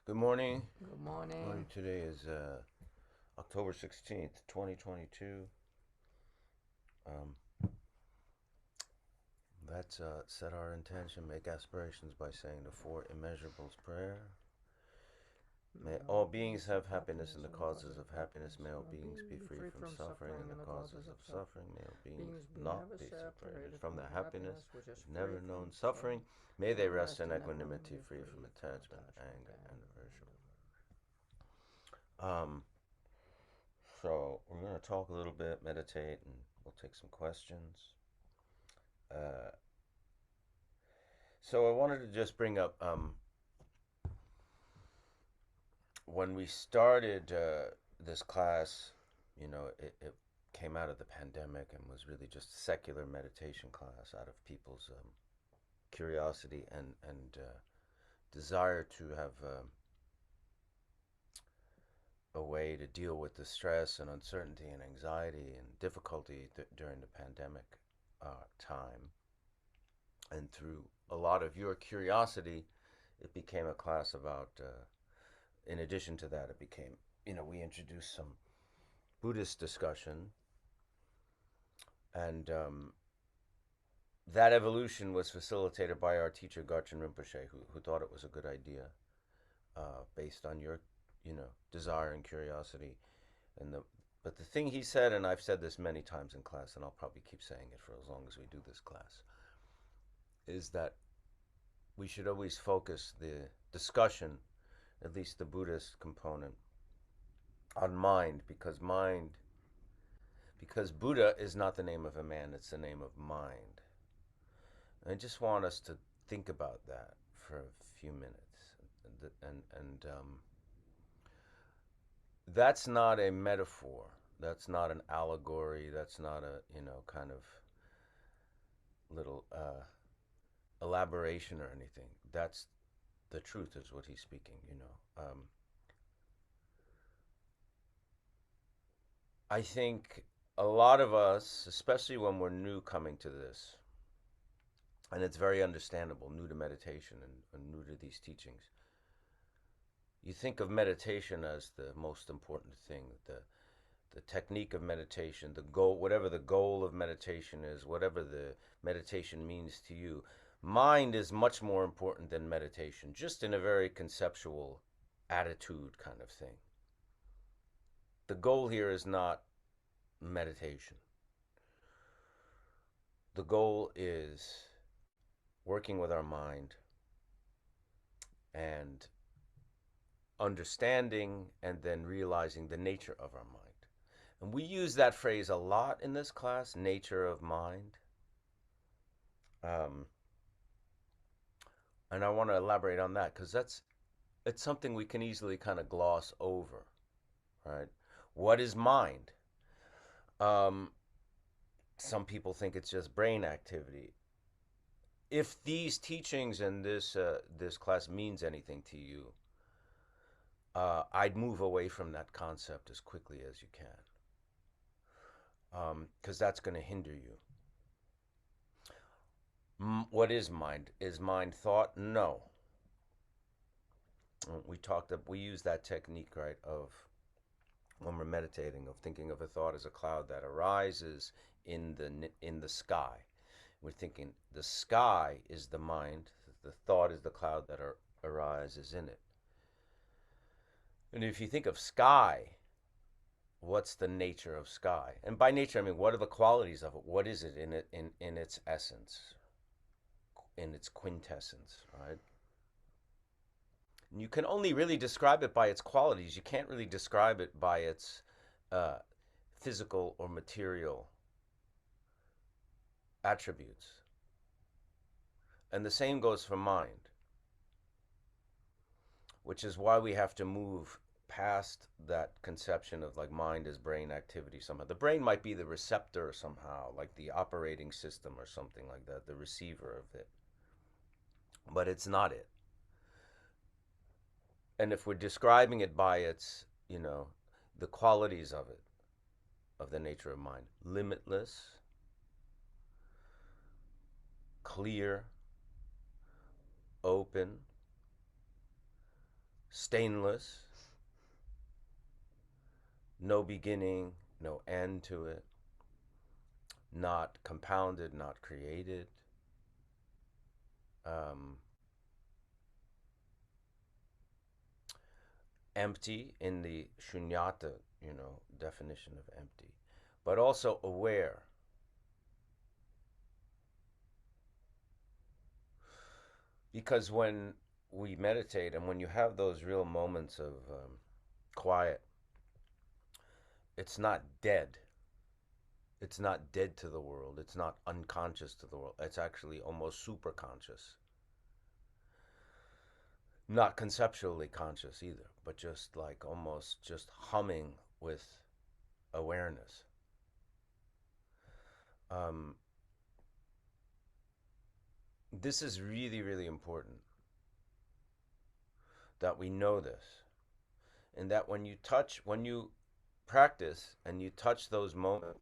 Good morning. Good morning. Today is October 16th, 2022. Um, let's set our intention, make aspirations by saying the four immeasurables prayer. May all beings have happiness and the causes of happiness. May all beings be free from suffering and the causes of suffering. May all beings not be separated from the happiness of never known suffering. May they rest in equanimity, free from attachment, anger, and aversion. Um, So we're going to talk a little bit, meditate, and we'll take some questions. Uh, so I wanted to just bring up when we started this class, it came out of the pandemic and was really just a secular meditation class out of people's curiosity and desire to have a way to deal with the stress and uncertainty and anxiety and difficulty during the pandemic time. And through a lot of your curiosity, it became a class about, in addition to that, it became, we introduced some Buddhist discussion. And that evolution was facilitated by our teacher, Garchen Rinpoche, who thought it was a good idea based on your, desire and curiosity. But the thing he said, and I've said this many times in class, and I'll probably keep saying it for as long as we do this class, is that we should always focus the discussion, at least the Buddhist component, on because Buddha is not the name of a man, it's the name of mind. And I just want us to think about that for a few minutes. And that's not a metaphor. That's not an allegory. That's not a, kind of little elaboration or anything. That's the truth is what he's speaking. I think a lot of us, especially when we're new coming to this, and it's very understandable, new to meditation and new to these teachings, you think of meditation as the most important thing, the technique of meditation, the goal, whatever the goal of meditation is, whatever the meditation means to you. Mind is much more important than meditation, just in a very conceptual attitude kind of thing. The goal here is not meditation. The goal is working with our mind and understanding and then realizing the nature of our mind. And we use that phrase a lot in this class, nature of mind. Um, and I want to elaborate on that because it's something we can easily kind of gloss over, right? What is mind? Um, some people think it's just brain activity. If these teachings and this class means anything to you, I'd move away from that concept as quickly as you can, because that's going to hinder you. What is mind? Is mind thought? No. We use that technique, right, of when we're meditating, of thinking of a thought as a cloud that arises in the sky. We're thinking the sky is the mind, the thought is the cloud that arises in it. And if you think of sky, what's the nature of sky? And by nature, I mean, what are the qualities of it? What is it in its essence, in its quintessence, right? And you can only really describe it by its qualities. You can't really describe it by its uh, physical or material attributes. And the same goes for mind, which is why we have to move past that conception of like mind as brain activity somehow. The brain might be the receptor somehow, like the operating system or something like that, the receiver of it. But it's not it. And if we're describing it by its, the qualities of it, of the nature of mind, limitless, clear, open, stainless, no beginning, no end to it, not compounded, not created. Um, Empty in the shunyata, definition of empty, but also aware. Because when we meditate and when you have those real moments of quiet, it's not dead. It's not dead to the world. It's not unconscious to the world. It's actually almost super conscious. Not conceptually conscious either, but just like almost just humming with awareness. Um, this is really, really important that we know this. And that when you practice and you touch those moments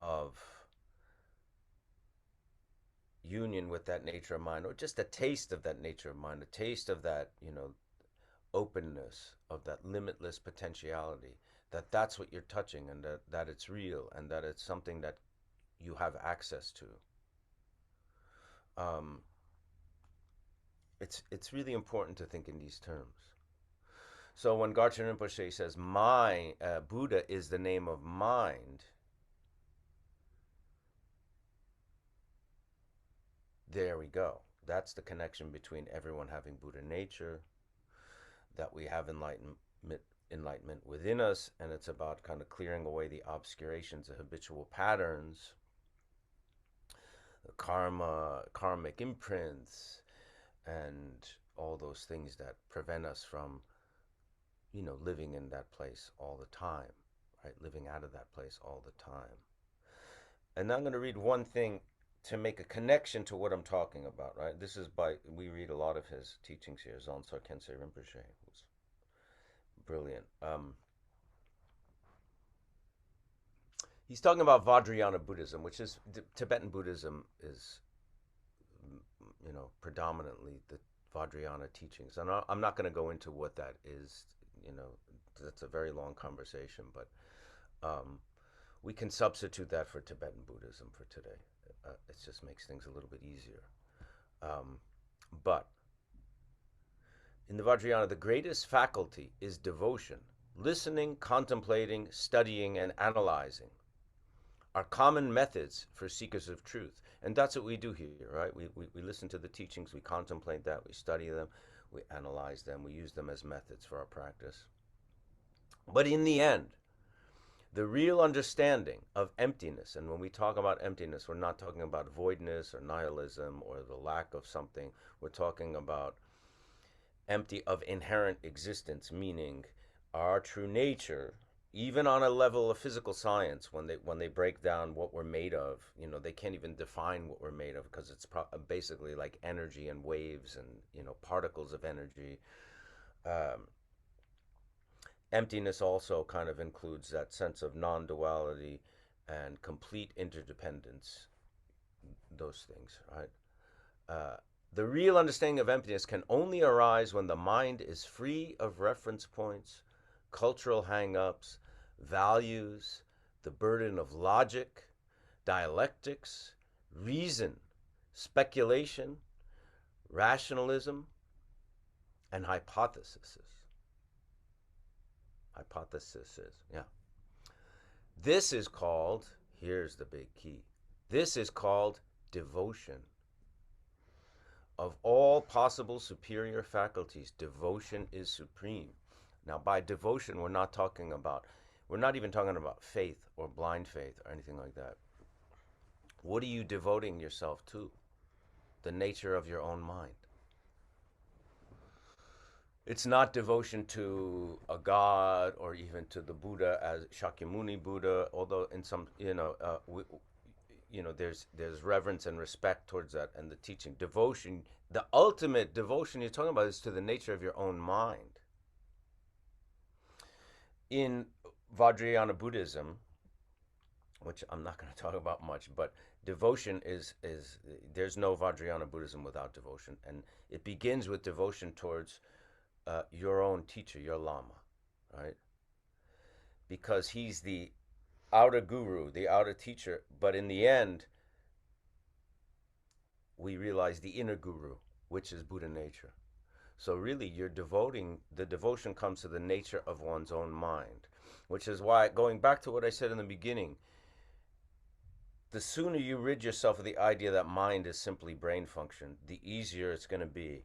of union with that nature of mind, or just a taste of that nature of mind, a taste of that, openness, of that limitless potentiality, that's what you're touching, and that it's real, and that it's something that you have access to. Um, it's really important to think in these terms. So when Garchen Rinpoche says, Buddha is the name of mind, there we go. That's the connection between everyone having Buddha nature, that we have enlightenment within us, and it's about kind of clearing away the obscurations, the habitual patterns, the karmic imprints, and all those things that prevent us from, living in that place all the time, right? Living out of that place all the time. And now I'm going to read one thing to make a connection to what I'm talking about, right? This is we read a lot of his teachings here, Zonsar Khyentse Rinpoche, who's brilliant. He's talking about Vajrayana Buddhism, which is, Tibetan Buddhism is, predominantly the Vajrayana teachings. And I'm not going to go into what that is, that's a very long conversation, but we can substitute that for Tibetan Buddhism for today. It just makes things a little bit easier. But in the Vajrayana, the greatest faculty is devotion. Listening, contemplating, studying, and analyzing are common methods for seekers of truth. And that's what we do here, right? We listen to the teachings, we contemplate that, we study them, we analyze them, we use them as methods for our practice. But in the end, the real understanding of emptiness, and when we talk about emptiness, we're not talking about voidness or nihilism or the lack of something. We're talking about empty of inherent existence, meaning our true nature, even on a level of physical science, when they break down what we're made of, they can't even define what we're made of, because it's basically like energy and waves and particles of energy. Emptiness also kind of includes that sense of non-duality and complete interdependence, those things, right? The real understanding of emptiness can only arise when the mind is free of reference points, cultural hang-ups, values, the burden of logic, dialectics, reason, speculation, rationalism, and hypotheses. Yeah. This is called, here's the big key, this is called devotion. Of all possible superior faculties, devotion is supreme. Now, by devotion, we're not even talking about faith or blind faith or anything like that. What are you devoting yourself to? The nature of your own mind. It's not devotion to a god or even to the Buddha as Shakyamuni Buddha, although in some, there's reverence and respect towards that and the teaching. Devotion, the ultimate devotion you're talking about, is to the nature of your own mind. In Vajrayana Buddhism, which I'm not going to talk about much, but Devotion is there's no Vajrayana Buddhism without devotion, and it begins with devotion towards your own teacher, your Lama, right? Because he's the outer guru, the outer teacher, but in the end, we realize the inner guru, which is Buddha nature. So really, the devotion comes to the nature of one's own mind, which is why, going back to what I said in the beginning, the sooner you rid yourself of the idea that mind is simply brain function, the easier it's going to be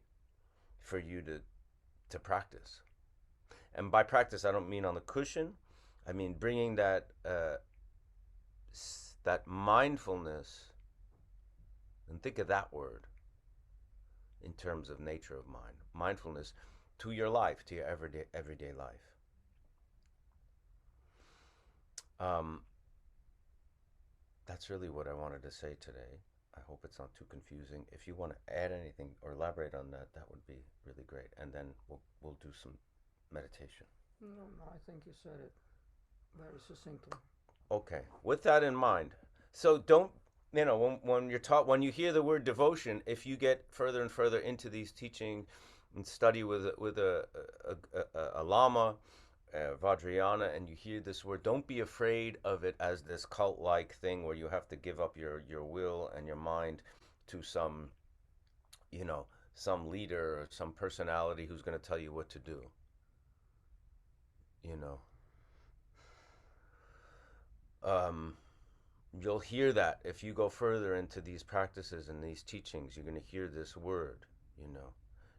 for you to practice. And by practice, I don't mean on the cushion. I mean bringing that that mindfulness, and think of that word in terms of nature of mind, mindfulness, to your life, to your everyday life. That's really what I wanted to say today. I hope it's not too confusing. If you want to add anything or elaborate on that, that would be really great. And then we'll do some meditation. No, I think you said it very succinctly. Okay. With that in mind, so don't, when you're taught, when you hear the word devotion, if you get further and further into these teachings and study with a lama, Vajrayana, and you hear this word, don't be afraid of it as this cult-like thing where you have to give up your will and your mind to some, some leader or some personality who's going to tell you what to do. You'll hear that if you go further into these practices and these teachings, you're going to hear this word,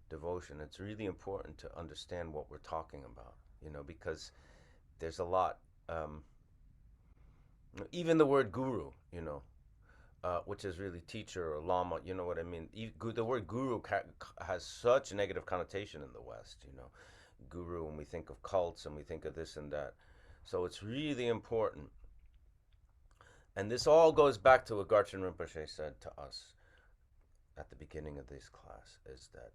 devotion. It's really important to understand what we're talking about, because there's a lot, even the word guru, which is really teacher or lama, you know what I mean? The word guru has such a negative connotation in the West, guru, and we think of cults and we think of this and that. So it's really important. And this all goes back to what Garchen Rinpoche said to us at the beginning of this class, is that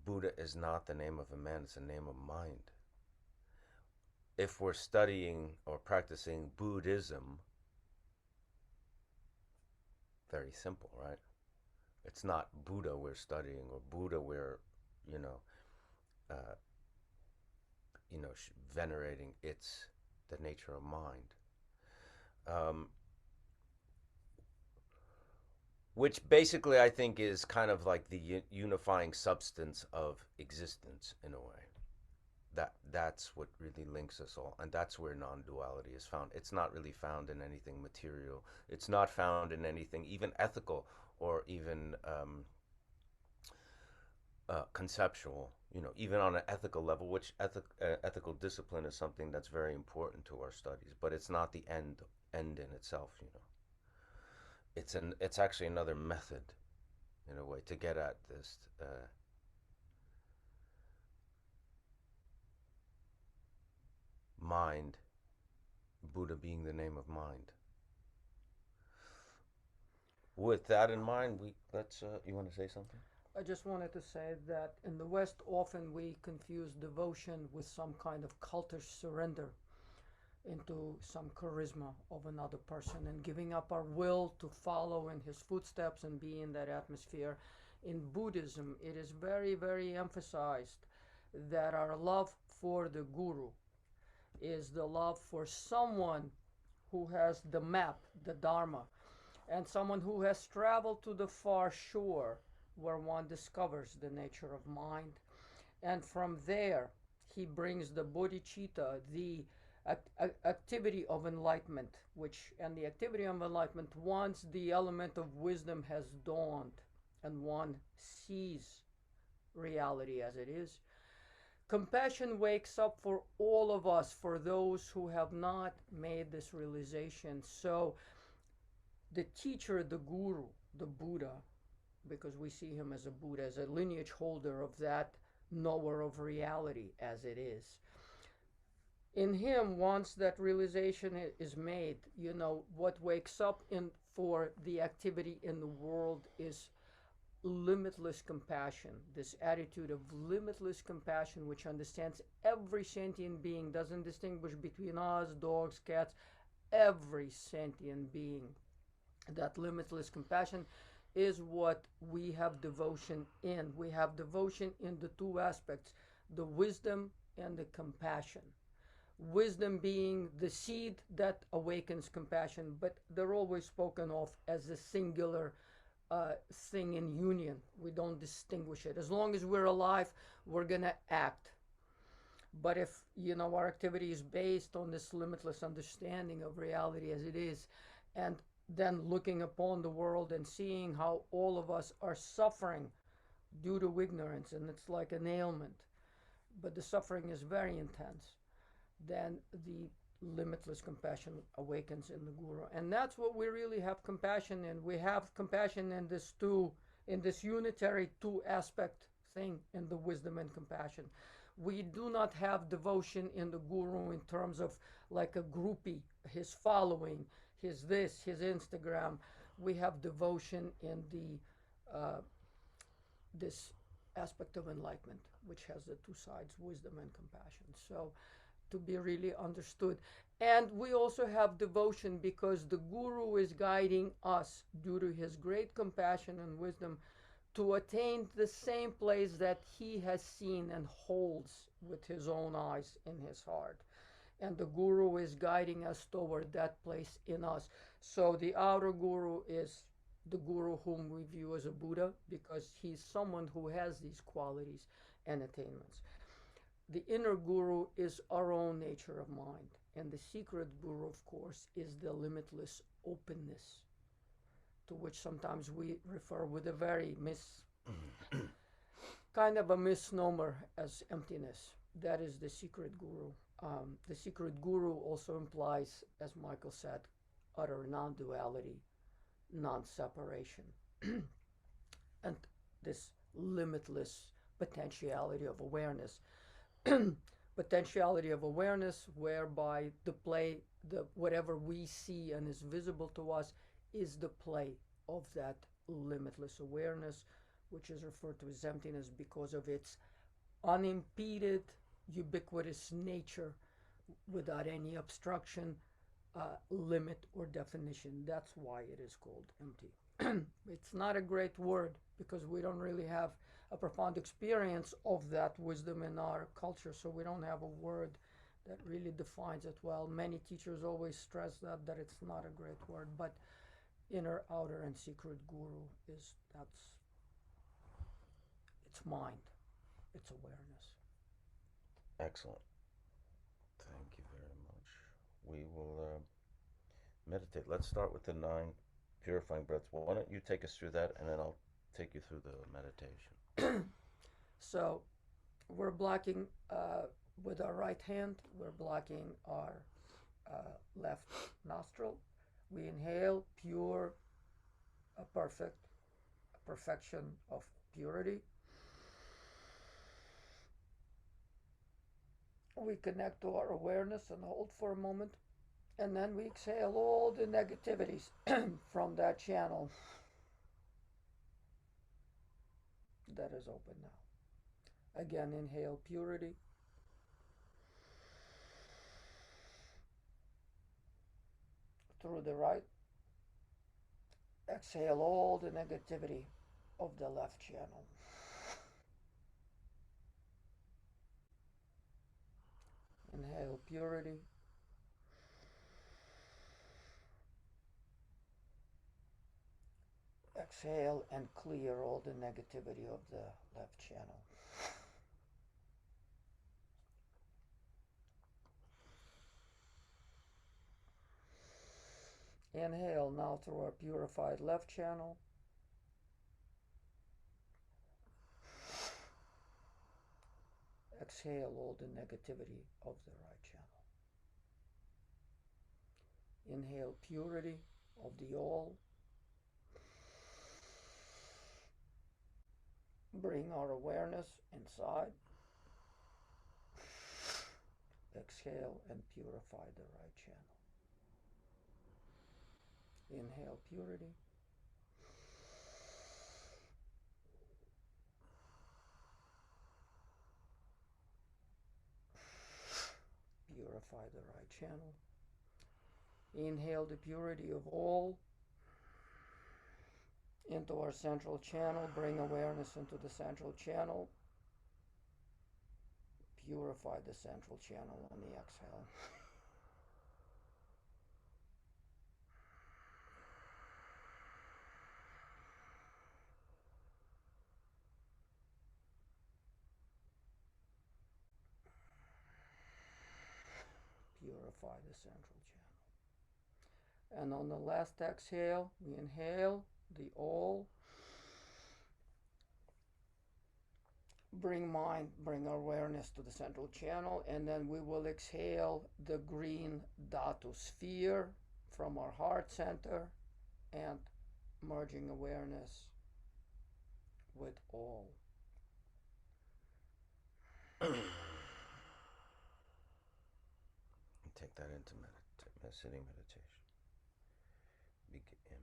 Buddha is not the name of a man, it's the name of mind. If we're studying or practicing Buddhism, very simple, right? It's not Buddha we're studying or Buddha we're, venerating. It's the nature of mind. Which basically I think is kind of like the unifying substance of existence in a way. That's what really links us all, and that's where non-duality is found. It's not really found in anything material. It's not found in anything even ethical or even conceptual. Even on an ethical level, which ethical discipline is something that's very important to our studies, but it's not the end in itself. It's actually another method, in a way, to get at this mind, Buddha being the name of mind. With that in mind, you want to say something? I just wanted to say that in the West, often we confuse devotion with some kind of cultish surrender into some charisma of another person and giving up our will to follow in his footsteps and be in that atmosphere. In Buddhism, it is very, very emphasized that our love for the guru is the love for someone who has the map, the Dharma, and someone who has traveled to the far shore where one discovers the nature of mind. And from there, he brings the bodhicitta, the activity of enlightenment, and the activity of enlightenment, once the element of wisdom has dawned and one sees reality as it is, compassion wakes up for all of us, for those who have not made this realization. So the teacher, the guru, the Buddha, because we see him as a Buddha, as a lineage holder of that knower of reality as it is. In him, once that realization is made, what wakes up for the activity in the world is limitless compassion, this attitude of limitless compassion, which understands every sentient being, doesn't distinguish between us, dogs, cats, every sentient being. That limitless compassion is what we have devotion in. We have devotion in the two aspects, the wisdom and the compassion. Wisdom being the seed that awakens compassion, but they're always spoken of as a singular thing in union. We don't distinguish it. As long as we're alive, we're going to act. But if, our activity is based on this limitless understanding of reality as it is, and then looking upon the world and seeing how all of us are suffering due to ignorance, and it's like an ailment, but the suffering is very intense, then the limitless compassion awakens in the guru. And that's what we really have compassion in. We have compassion in this unitary two aspect thing, in the wisdom and compassion. We do not have devotion in the guru in terms of like a groupie, his following, his Instagram. We have devotion in this aspect of enlightenment, which has the two sides, wisdom and compassion. So to be really understood. And we also have devotion because the guru is guiding us due to his great compassion and wisdom to attain the same place that he has seen and holds with his own eyes in his heart. And the guru is guiding us toward that place in us. So the outer guru is the guru whom we view as a Buddha, because he's someone who has these qualities and attainments. The inner guru is our own nature of mind. And the secret guru, of course, is the limitless openness, to which sometimes we refer with a very kind of a misnomer as emptiness. That is the secret guru. The secret guru also implies, as Michael said, utter non-duality, non-separation, and this limitless potentiality of awareness. Potentiality of awareness, whereby whatever we see and is visible to us is the play of that limitless awareness, which is referred to as emptiness because of its unimpeded, ubiquitous nature, without any obstruction, limit, or definition. That's why it is called empty. It's not a great word because we don't really have a profound experience of that wisdom in our culture, so we don't have a word that really defines it well. Many teachers always stress that it's not a great word, but inner, outer, and secret guru it's mind, it's awareness. Excellent. Thank you very much. We will meditate. Let's start with the 9 purifying breaths. Well, why don't you take us through that, and then I'll take you through the meditation. So we're blocking with our right hand, we're blocking our left nostril. We inhale pure, perfection of purity. We connect to our awareness and hold for a moment, and then we exhale all the negativities from that channel that is open now. Again, inhale purity. Through the right. Exhale all the negativity of the left channel. Inhale purity. Exhale and clear all the negativity of the left channel. Inhale now through our purified left channel. Exhale all the negativity of the right channel. Inhale purity of the all. Bring our awareness inside. Exhale and purify the right channel. Inhale purity. Purify the right channel. Inhale the purity of all into our central channel. Bring awareness into the central channel. Purify the central channel on the exhale. Purify the central channel. And on the last exhale, we inhale the all. Bring mind, bring awareness to the central channel, and then we will exhale the green dhatu sphere from our heart center and merging awareness with all. Take that into sitting meditation.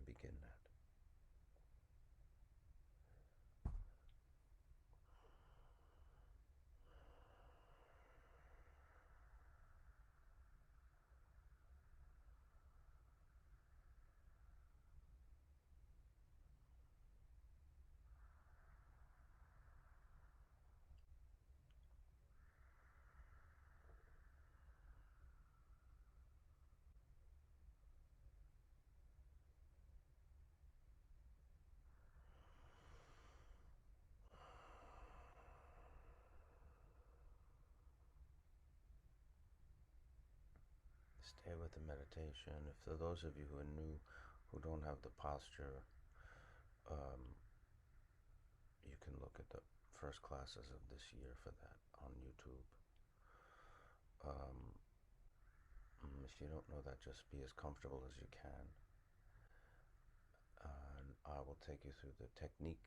Begin that. Stay with the meditation. If for those of you who are new, who don't have the posture, you can look at the first classes of this year for that on YouTube. If you don't know that, just be as comfortable as you can. And I will take you through the technique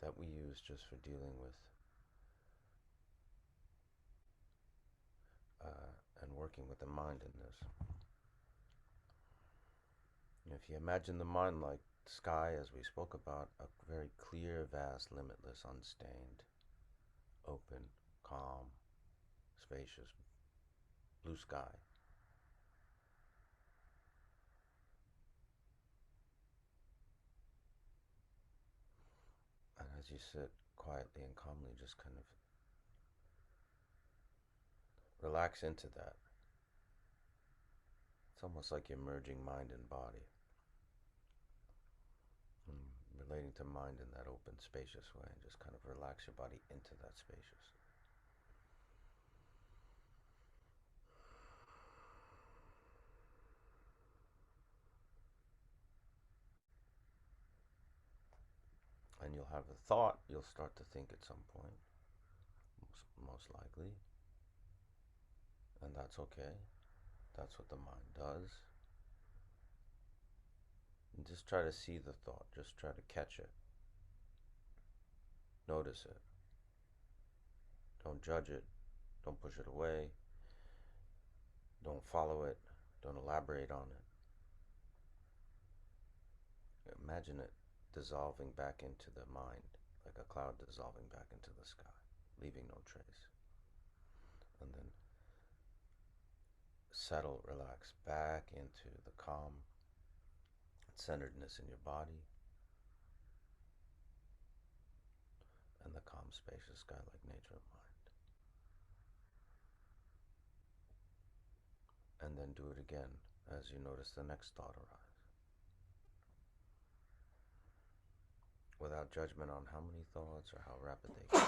that we use just for dealing with and working with the mind in this. If you imagine the mind like sky, as we spoke about, a very clear, vast, limitless, unstained, open, calm, spacious, blue sky. And as you sit quietly and calmly, just kind of relax into that. It's almost like you're merging mind and body. Relating to mind in that open, spacious way, and just kind of relax your body into that spacious. And you'll have a thought, you'll start to think at some point, most likely, and that's okay. That's what the mind does. And just try to see the thought, just try to catch it. Notice it. Don't judge it. Don't push it away. Don't follow it. Don't elaborate on it. Imagine it dissolving back into the mind, like a cloud dissolving back into the sky, leaving no trace. And then settle, relax back into the calm centeredness in your body and the calm, spacious sky-like nature of mind. And then do it again as you notice the next thought arise. Without judgment on how many thoughts or how rapid they come.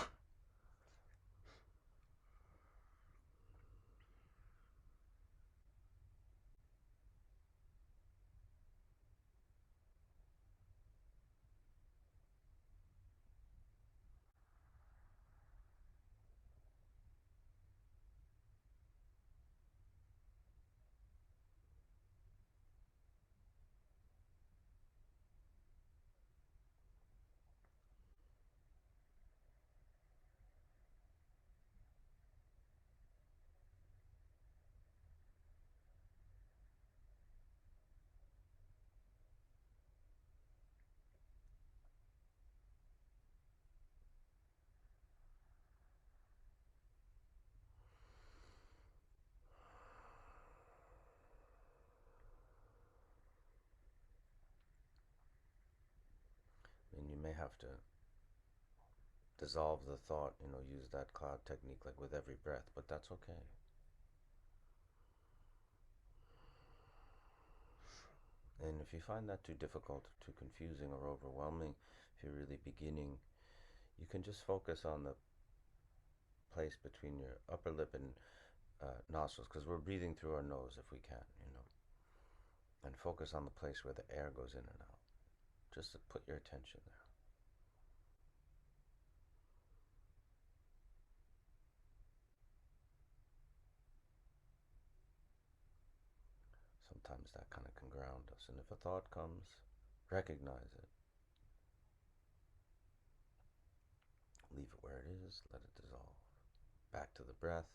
have to dissolve the thought, use that cloud technique like with every breath, but that's okay. And if you find that too difficult, too confusing or overwhelming, if you're really beginning, you can just focus on the place between your upper lip and nostrils, because we're breathing through our nose if we can, and focus on the place where the air goes in and out. Just to put your attention there. Sometimes that kind of can ground us. And if a thought comes, recognize it. Leave it where it is, let it dissolve. Back to the breath.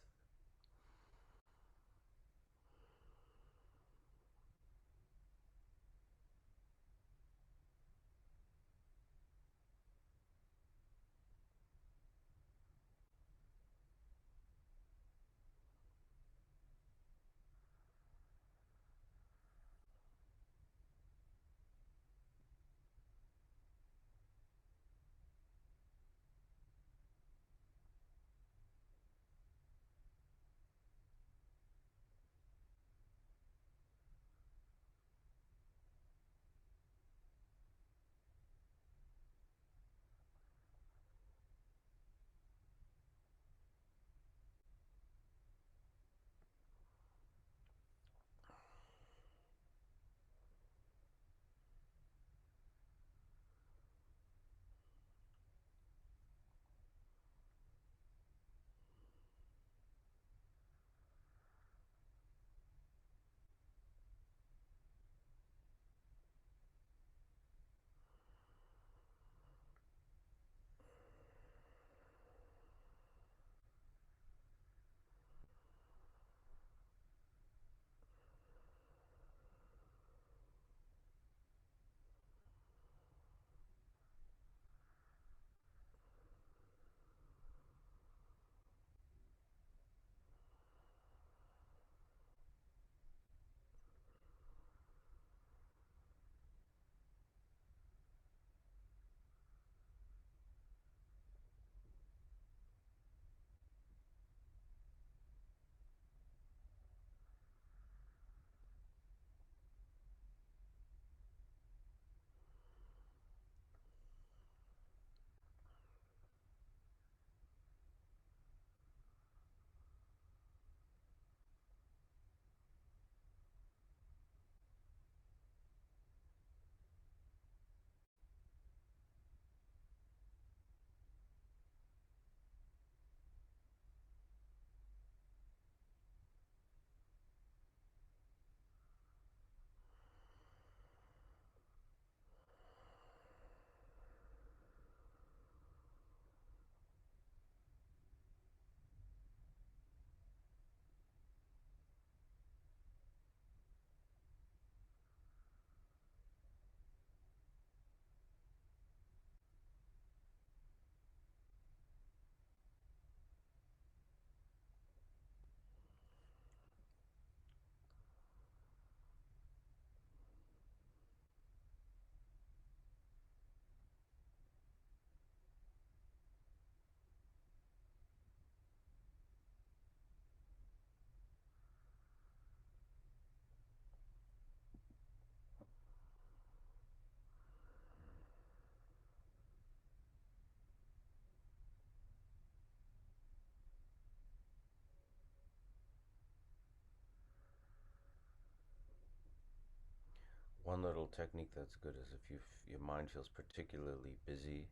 One little technique that's good is if your mind feels particularly busy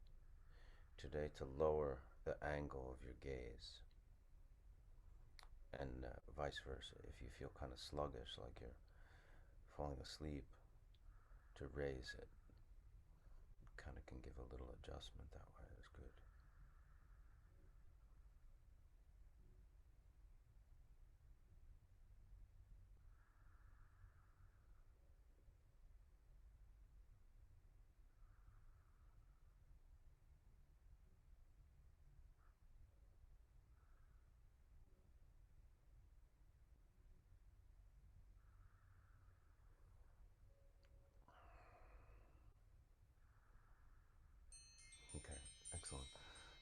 today, to lower the angle of your gaze, and vice versa. If you feel kind of sluggish, like you're falling asleep, to raise it. Kind of can give a little adjustment that way. It's good.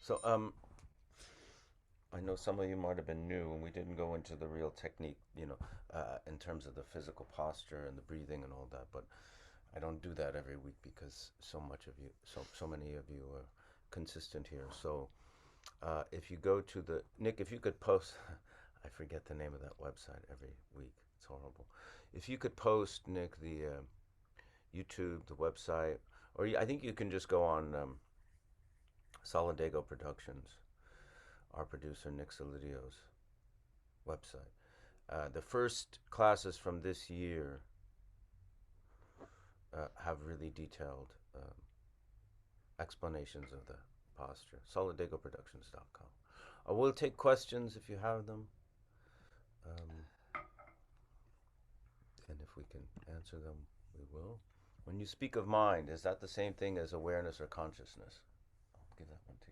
So, I know some of you might have been new, and we didn't go into the real technique, in terms of the physical posture and the breathing and all that. But I don't do that every week because so many of you are consistent here. So, if you go to the Nick, if you could post, I forget the name of that website every week. It's horrible. If you could post, Nick, the YouTube, the website, or I think you can just go on Solidago Productions, our producer Nick Solidio's website. The first classes from this year have really detailed explanations of the posture. SolidagoProductions.com. We'll take questions if you have them, and if we can answer them, we will. When you speak of mind, is that the same thing as awareness or consciousness? I'll give that one to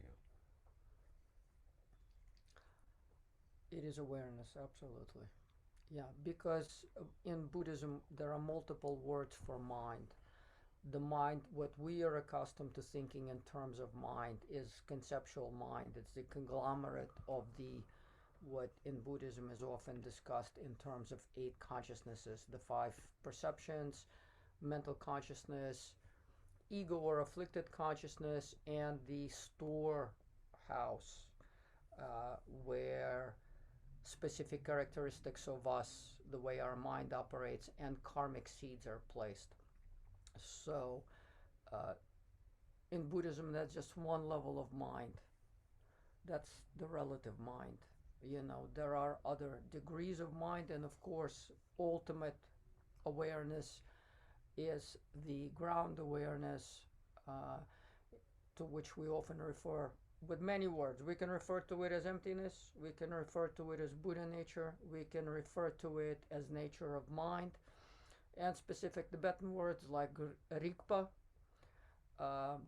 you. It is awareness, absolutely. Yeah, because in Buddhism there are multiple words for mind. The mind, what we are accustomed to thinking in terms of mind, is conceptual mind. It's the conglomerate of the what in Buddhism is often discussed in terms of eight consciousnesses: the five perceptions, mental consciousness, ego or afflicted consciousness, and the storehouse, where specific characteristics of us, the way our mind operates, and karmic seeds are placed. So, uh, in Buddhism, that's just one level of mind. That's the relative mind. There are other degrees of mind, and of course, ultimate awareness is the ground awareness, uh, to which we often refer with many words. We can refer to it as emptiness, we can refer to it as Buddha nature, we can refer to it as nature of mind, and specific Tibetan words like Rigpa. Uh,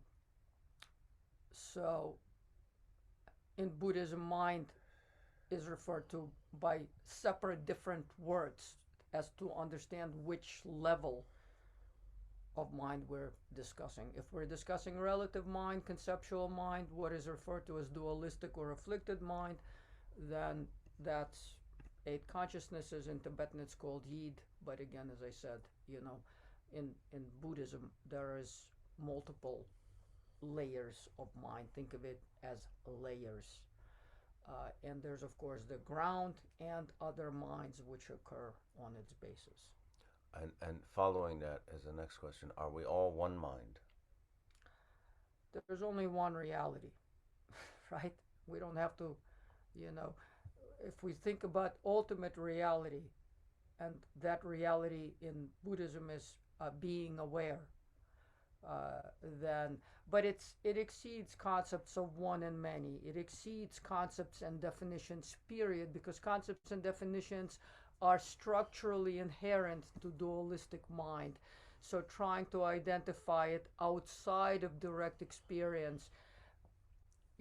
so, in Buddhism, mind is referred to by separate different words as to understand which level of mind we're discussing. If we're discussing relative mind, conceptual mind, what is referred to as dualistic or afflicted mind, then that's eight consciousnesses. In Tibetan it's called Yid, but again, as I said, in Buddhism there is multiple layers of mind. Think of it as layers. And there's of course the ground and other minds which occur on its basis. And following that as the next question, are we all one mind? There's only one reality, right? We don't have to, you know, if we think about ultimate reality, and that reality in Buddhism is being aware, then, but it exceeds concepts of one and many. It exceeds concepts and definitions, period, because concepts and definitions are structurally inherent to dualistic mind. So trying to identify it outside of direct experience,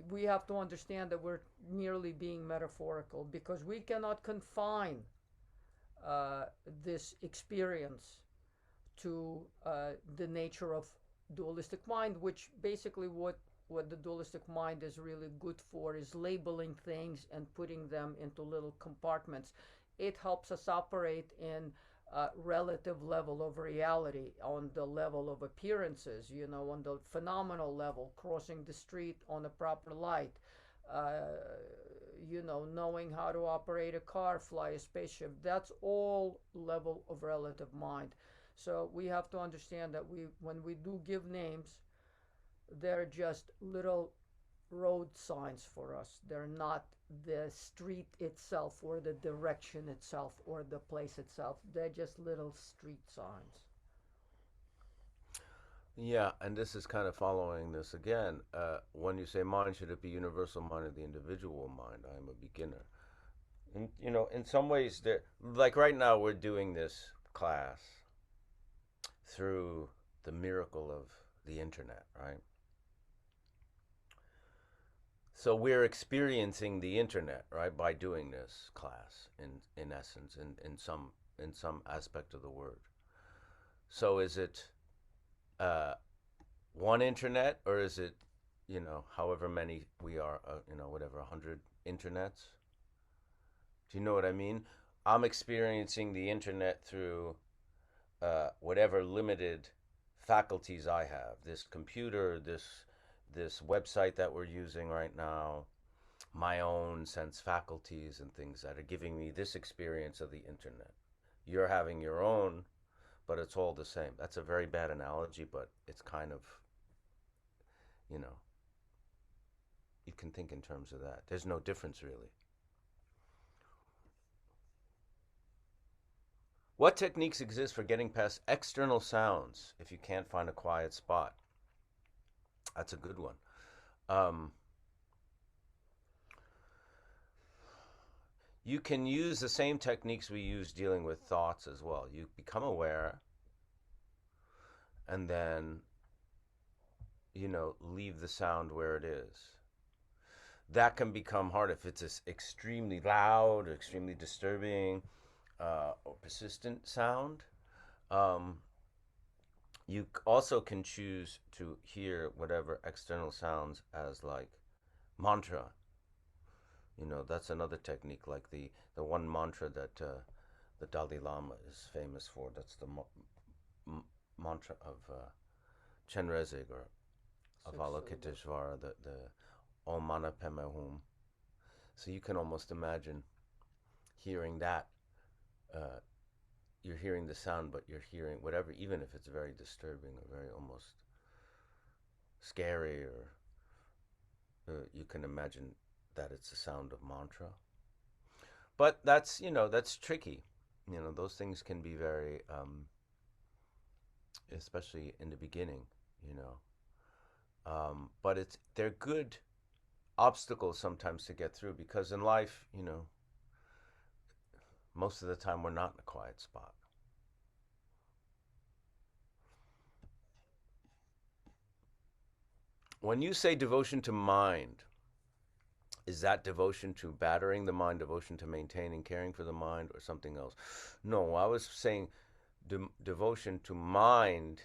we have to understand that we're merely being metaphorical, because we cannot confine this experience to the nature of dualistic mind, which basically what the dualistic mind is really good for is labeling things and putting them into little compartments. It helps us operate in relative level of reality, on the level of appearances, on the phenomenal level, crossing the street on a proper light, knowing how to operate a car, fly a spaceship. That's all level of relative mind. So we have to understand that when we do give names, they're just little road signs for us. They're not the street itself or the direction itself or the place itself. They're just little street signs. Yeah, and this is kind of following this again. When you say mind, should it be universal mind or the individual mind? I am a beginner. And, in some ways, like right now, we're doing this class through the miracle of the internet, right? So we're experiencing the internet, right, by doing this class in essence, in some aspect of the word. So is it one internet, or is it however many we are, whatever, 100 internets. Do you know what I mean? I'm experiencing the internet through whatever limited faculties I have. This computer, this website that we're using right now, my own sense faculties and things that are giving me this experience of the internet. You're having your own, but it's all the same. That's a very bad analogy, but it's kind of, you know, you can think in terms of that. There's no difference really. What techniques exist for getting past external sounds if you can't find a quiet spot? That's a good one. Um, you can use the same techniques we use dealing with thoughts as well. You become aware and then, leave the sound where it is. That can become hard if it's extremely loud, or extremely disturbing, or persistent sound. Um, you also can choose to hear whatever external sounds as like mantra. That's another technique, like the one mantra that the Dalai Lama is famous for. That's the mantra of Chenrezig or Avalokiteshvara, the Om Mani Padme Hum. So you can almost imagine hearing that. Uh, you're hearing the sound, but you're hearing whatever, even if it's very disturbing or very almost scary, or you can imagine that it's the sound of mantra. But that's tricky. Those things can be very, especially in the beginning. You know, but they're good obstacles sometimes to get through, because in life, most of the time we're not in a quiet spot. When you say devotion to mind, is that devotion to battering the mind, devotion to maintaining, caring for the mind, or something else? No, I was saying devotion to mind,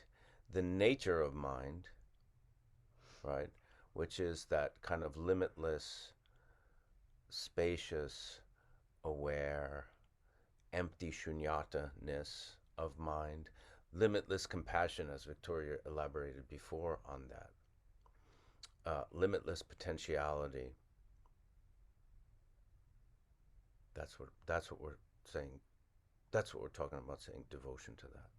the nature of mind, right? Which is that kind of limitless, spacious, aware, empty shunyata-ness of mind, limitless compassion, as Victoria elaborated before on that, limitless potentiality. That's what we're saying. That's what we're talking about, saying devotion to that.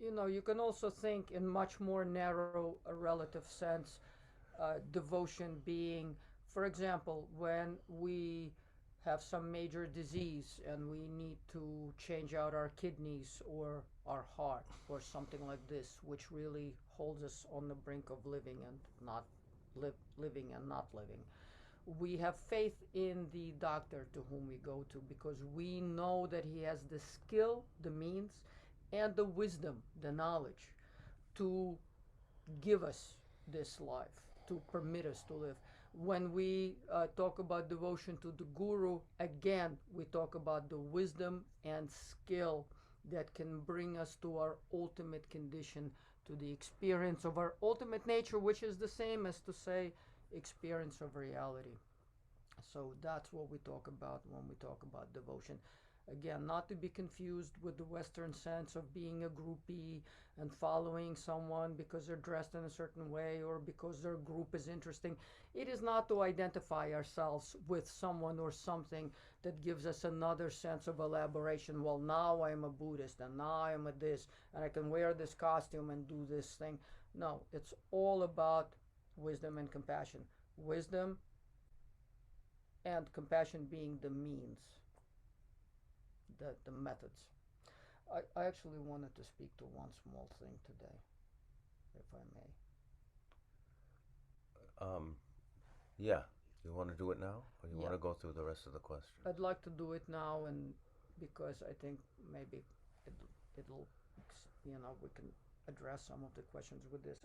You can also think in much more narrow relative sense, devotion being, for example, when we have some major disease and we need to change out our kidneys or our heart or something like this, which really holds us on the brink of living and not living and not living. We have faith in the doctor to whom we go to, because we know that he has the skill, the means, and the wisdom, the knowledge to give us this life, to permit us to live. When we talk about devotion to the guru, again, we talk about the wisdom and skill that can bring us to our ultimate condition, to the experience of our ultimate nature, which is the same as to say experience of reality. So that's what we talk about when we talk about devotion. Again, not to be confused with the Western sense of being a groupie and following someone because they're dressed in a certain way or because their group is interesting. It is not to identify ourselves with someone or something that gives us another sense of elaboration. Well, now I'm a Buddhist and now I'm a this and I can wear this costume and do this thing. No, it's all about wisdom and compassion. Wisdom and compassion being the means, the methods. I actually wanted to speak to one small thing today, if I Um, yeah. You want to do it now, or you may. want Yeah, to go through the rest of the question? I'd like to do it now, and because I think maybe it, it'll, we can address some of the questions with this.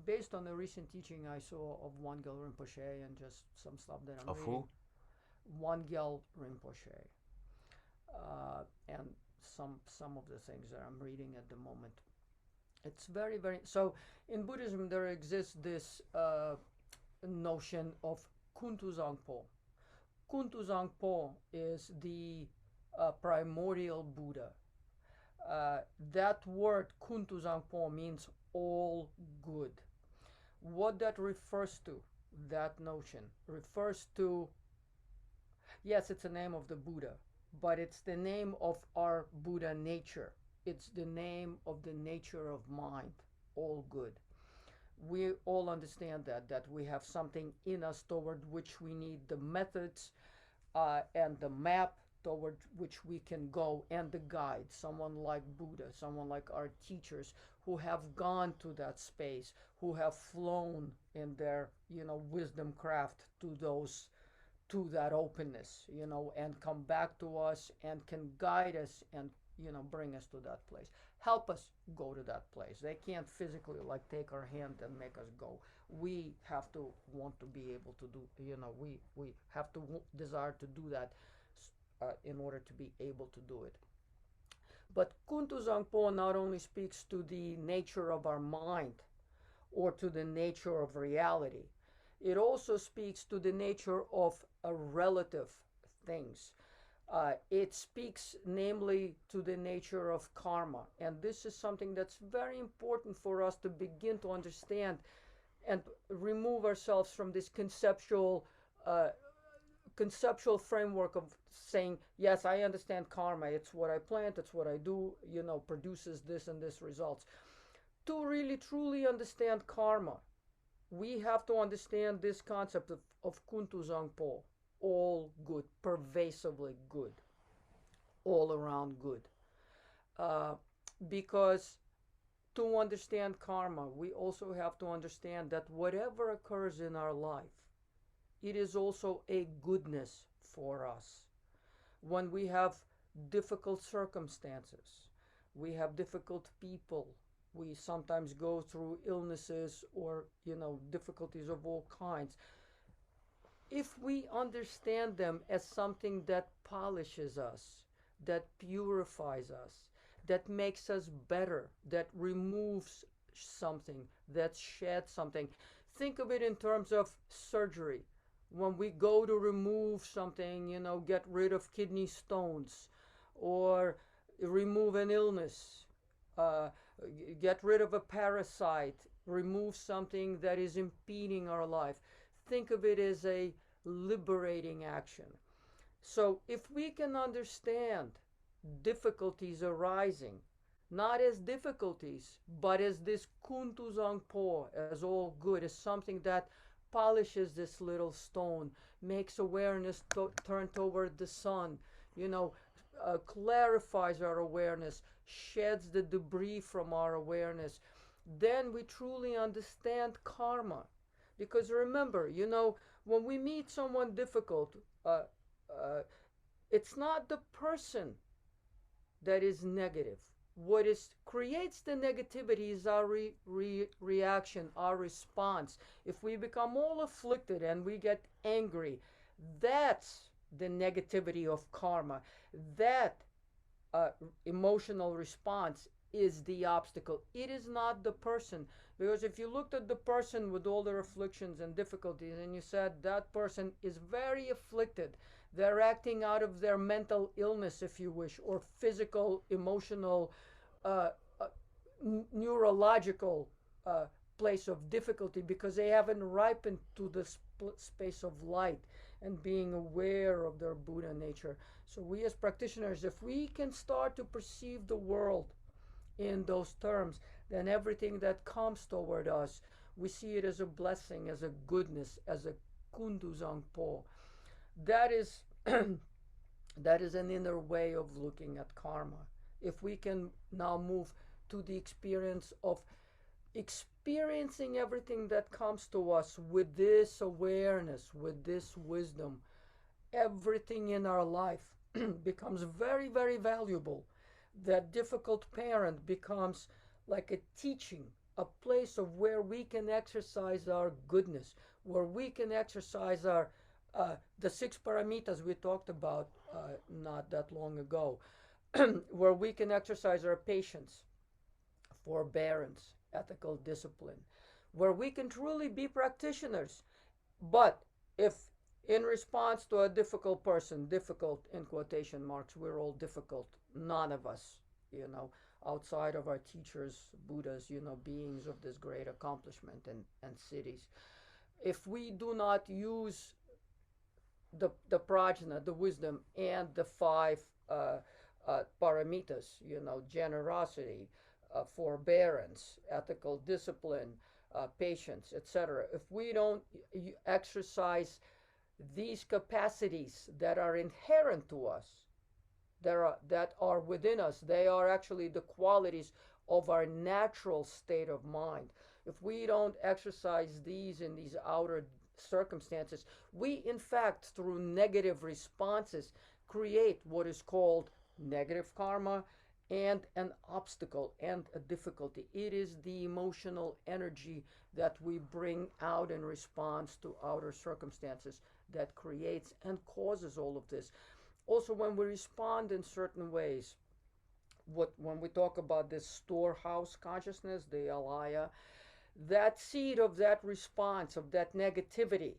Based on the recent teaching I saw of Wangel Rinpoche and just some stuff that I'm Of reading, who? Wangel Rinpoche, and some of the things that I'm reading at the moment. It's very, very. So in Buddhism, there exists this notion of Kuntuzangpo. Kuntuzangpo is the primordial Buddha. That word Kuntuzangpo means all good. What that refers to, that notion, refers to, yes, it's the name of the Buddha, but it's the name of our Buddha nature. It's the name of the nature of mind, all good. We all understand that we have something in us toward which we need the methods and the map toward which we can go, and the guide, someone like Buddha, someone like our teachers who have gone to that space, who have flown in their wisdom craft to those to that openness, and come back to us and can guide us and bring us to that place, help us go to that place. They can't physically like take our hand and make us go. We have to want to be able to do, we have to desire to do that in order to be able to do it. But Kuntu Zangpo not only speaks to the nature of our mind or to the nature of reality, it also speaks to the nature of relative things. It speaks namely to the nature of karma. And this is something that's very important for us to begin to understand and remove ourselves from this uh, conceptual framework of saying, yes, I understand karma. It's what I plant, it's what I do, produces this and this results. To really truly understand karma, we have to understand this concept of Kuntu Zangpo, all good, pervasively good, all around good. Uh, because to understand karma, we also have to understand that whatever occurs in our life, it is also a goodness for us. When we have difficult circumstances, we have difficult people, we sometimes go through illnesses or difficulties of all kinds. If we understand them as something that polishes us, that purifies us, that makes us better, that removes something, that sheds something. Think of it in terms of surgery. When we go to remove something, get rid of kidney stones or remove an illness, uh, get rid of a parasite, remove something that is impeding our life. Think of it as a liberating action. So if we can understand difficulties arising, not as difficulties, but as this kuntu zangpo, as all good, as something that polishes this little stone, makes awareness turn toward the sun, clarifies our awareness, sheds the debris from our awareness, then we truly understand karma. Because remember, when we meet someone difficult, uh, uh, it's not the person that is negative. What is creates the negativity is our reaction, our response. If we become all afflicted and we get angry, that's the negativity of karma. That uh, emotional response is the obstacle. It is not the person. Because if you looked at the person with all their afflictions and difficulties and you said that person is very afflicted, they're acting out of their mental illness, if you wish, or physical, emotional, uh, uh, neurological uh, place of difficulty because they haven't ripened to the space of light and being aware of their Buddha nature. So we as practitioners, if we can start to perceive the world in those terms, then everything that comes toward us, we see it as a blessing, as a goodness, as a kundu zangpo. That is that is an inner way of looking at karma. If we can now move to the experience of experiencing everything that comes to us with this awareness, with this wisdom, everything in our life becomes very, very valuable. That difficult parent becomes like a teaching, a place of where we can exercise our goodness, where we can exercise our the six paramitas we talked about not that long ago, where we can exercise our patience, forbearance, ethical discipline, where we can truly be practitioners. But if in response to a difficult person, difficult in quotation marks, we're all difficult, none of us, you know, outside of our teachers, Buddhas, beings of this great accomplishment and cities. If we do not use the prajna, the wisdom, and the five paramitas, generosity, forbearance, ethical discipline, patience, etc. If we don't exercise these capacities that are inherent to us, that are within us, they are actually the qualities of our natural state of mind. If we don't exercise these in these outer circumstances, we in fact through negative responses create what is called negative karma and an obstacle and a difficulty. It is the emotional energy that we bring out in response to outer circumstances that creates and causes all of this. Also, when we respond in certain ways, when we talk about this storehouse consciousness, the alaya, that seed of that response, of that negativity,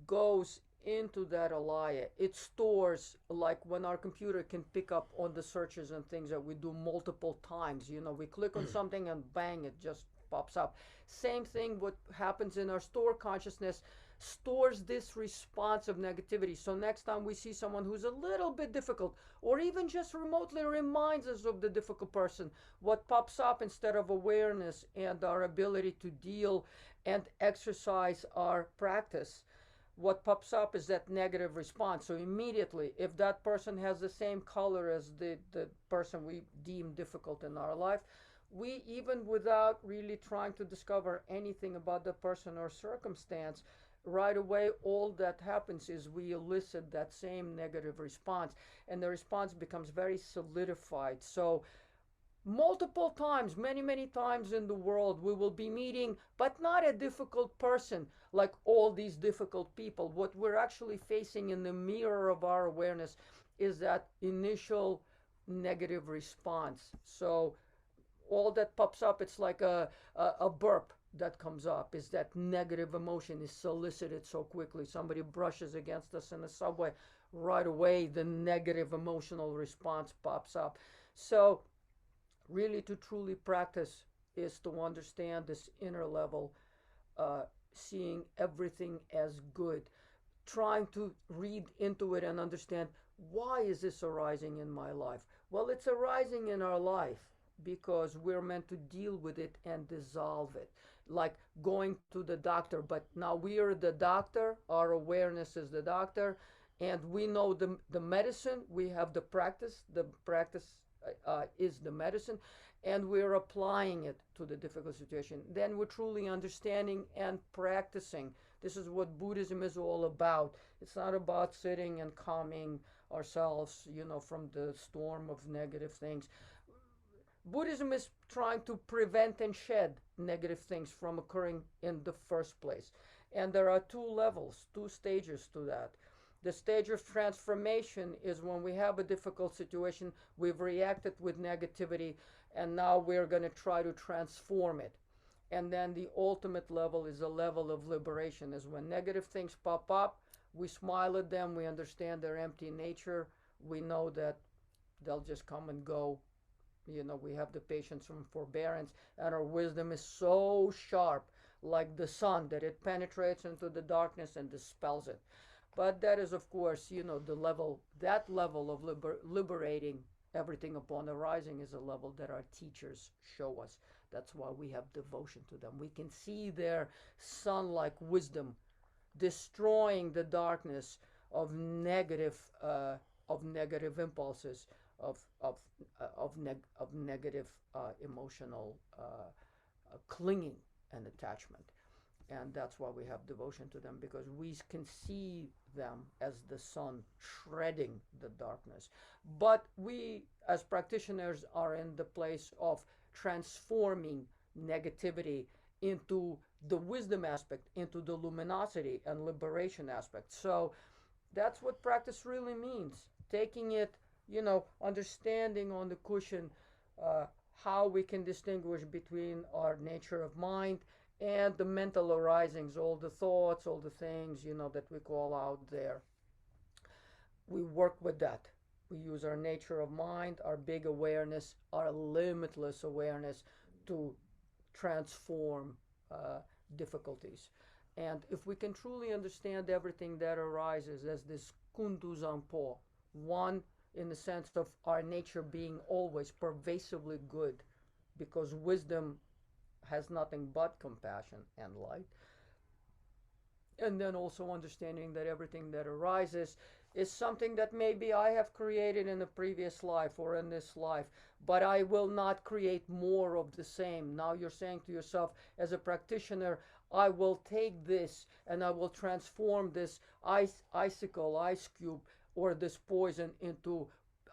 goes into that alaya. It stores, like when our computer can pick up on the searches and things that we do multiple times. We click on something and bang, it just pops up. Same thing, what happens in our store consciousness stores this response of negativity. So next time we see someone who's a little bit difficult, or even just remotely reminds us of the difficult person, what pops up instead of awareness and our ability to deal and exercise our practice, what pops up is that negative response. So immediately, if that person has the same color as the person we deem difficult in our life, we, even without really trying to discover anything about the person or circumstance, right away all that happens is we elicit that same negative response, and the response becomes very solidified. So multiple times, many times in the world, we will be meeting, but not a difficult person like all these difficult people. What we're actually facing in the mirror of our awareness is that initial negative response. So all that pops up, it's like a burp that comes up, is that negative emotion is solicited so quickly. Somebody brushes against us in the subway, right away the negative emotional response pops up. So really, to truly practice is to understand this inner level, seeing everything as good, trying to read into it and understand, why is this arising in my life? Well, it's arising in our life because we're meant to deal with it and dissolve it, like going to the doctor. But now we are the doctor, our awareness is the doctor, and we know the medicine, we have the practice is the medicine, and we're applying it to the difficult situation. Then we're truly understanding and practicing. This is what Buddhism is all about. It's not about sitting and calming ourselves, from the storm of negative things. Buddhism is trying to prevent and shed negative things from occurring in the first place. And there are two levels, two stages to that. The stage of transformation is when we have a difficult situation, we've reacted with negativity, and now we're going to try to transform it. And then the ultimate level is a level of liberation, is when negative things pop up, we smile at them, we understand their empty nature, we know that they'll just come and go. We have the patience from forbearance, and our wisdom is so sharp, like the sun, that it penetrates into the darkness and dispels it. But that is, of course, that level of liberating everything upon arising is a level that our teachers show us. That's why we have devotion to them. We can see their sun-like wisdom destroying the darkness of negative impulses, of negative emotional clinging and attachment. And that's why we have devotion to them, because we can see them as the sun shredding the darkness. But we, as practitioners, are in the place of transforming negativity into the wisdom aspect, into the luminosity and liberation aspect. So that's what practice really means. Taking it, understanding on the cushion how we can distinguish between our nature of mind and the mental arisings, all the thoughts, all the things, that we call out there. We work with that. We use our nature of mind, our big awareness, our limitless awareness to transform uh, difficulties. And if we can truly understand everything that arises as this kundu zampo, one in the sense of our nature being always pervasively good, because wisdom has nothing but compassion and light, and then also understanding that everything that arises is something that maybe I have created in a previous life or in this life, but I will not create more of the same. Now you're saying to yourself, as a practitioner, I will take this and I will transform this ice cube, or this poison into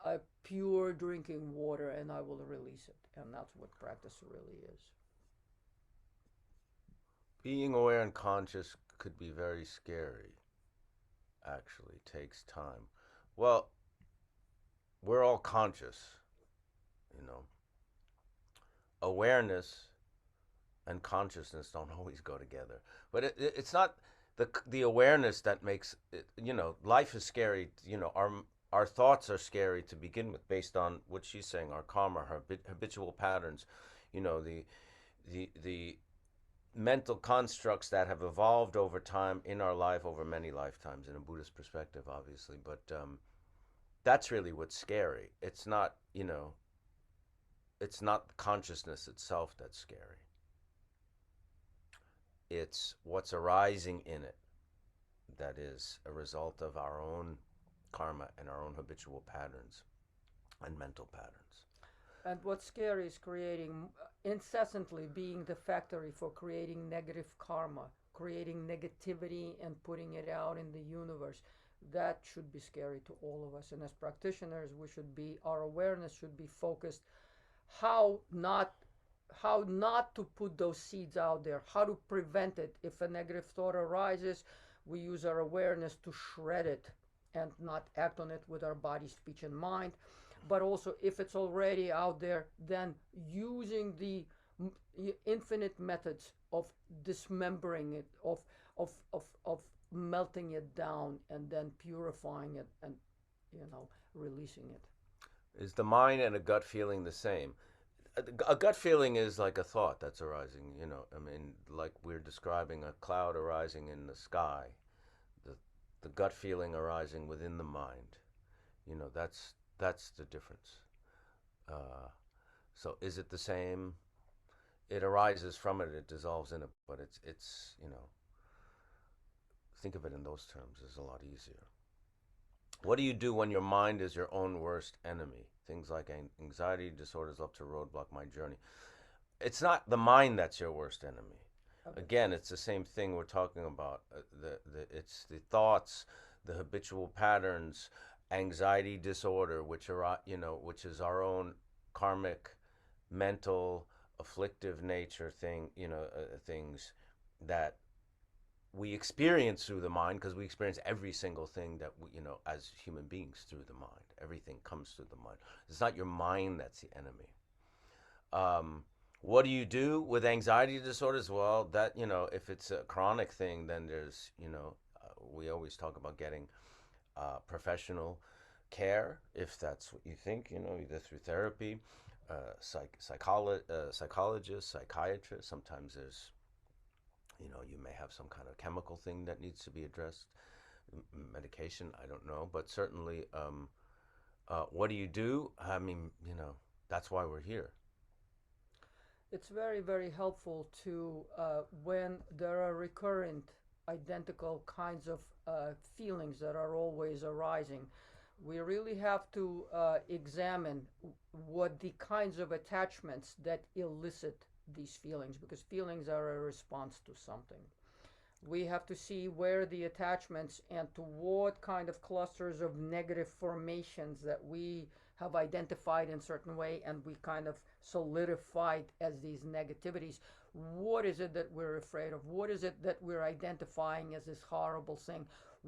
a pure drinking water, and I will release it. And that's what practice really is. Being aware and conscious could be very scary, actually. Takes time. Well, we're all conscious, you know. Awareness and consciousness don't always go together. But it's not the awareness that makes it, life is scary. Our thoughts are scary to begin with, based on what she's saying, our karma, our habitual patterns, the mental constructs that have evolved over time in our life, over many lifetimes, in a Buddhist perspective, obviously. But that's really what's scary. It's not consciousness itself that's scary. It's what's arising in it that is a result of our own karma and our own habitual patterns and mental patterns. And what's scary is creating, incessantly being the factory for creating negative karma, creating negativity and putting it out in the universe. That should be scary to all of us. And as practitioners, our awareness should be focused how not to put those seeds out there, how to prevent it. If a negative thought arises, we use our awareness to shred it and not act on it with our body, speech, and mind. But also, if it's already out there, then using the infinite methods of dismembering it, of melting it down, and then purifying it, and releasing it. Is the mind and a gut feeling the same? A gut feeling is like a thought that's arising, like we're describing a cloud arising in the sky, the gut feeling arising within the mind. That's the difference. So is it the same? It arises from it, it dissolves in it, but it's think of it in those terms is a lot easier. What do you do when your mind is your own worst enemy? Things like anxiety disorders love to roadblock my journey. It's not the mind that's your worst enemy. Okay. Again, it's the same thing we're talking about. It's the thoughts, the habitual patterns, anxiety disorder, which is our own karmic, mental, afflictive nature things that we experience through the mind, because we experience every single thing that we, as human beings, through the mind. Everything comes through the mind. It's not your mind that's the enemy. What do you do with anxiety disorders? Well, that, if it's a chronic thing, then there's, we always talk about getting professional care, if that's what you think, either through therapy, psychologist, psychiatrist. Sometimes there's, you may have some kind of chemical thing that needs to be addressed, medication, I don't know. But certainly, what do you do? I mean, that's why we're here. It's very, very helpful to, when there are recurrent, identical kinds of feelings that are always arising, we really have to examine what the kinds of attachments that elicit these feelings, because feelings are a response to something. We have to see where the attachments and to what kind of clusters of negative formations that we have identified in a certain way, and we kind of solidified as these negativities. What is it that we're afraid of? What is it that we're identifying as this horrible thing?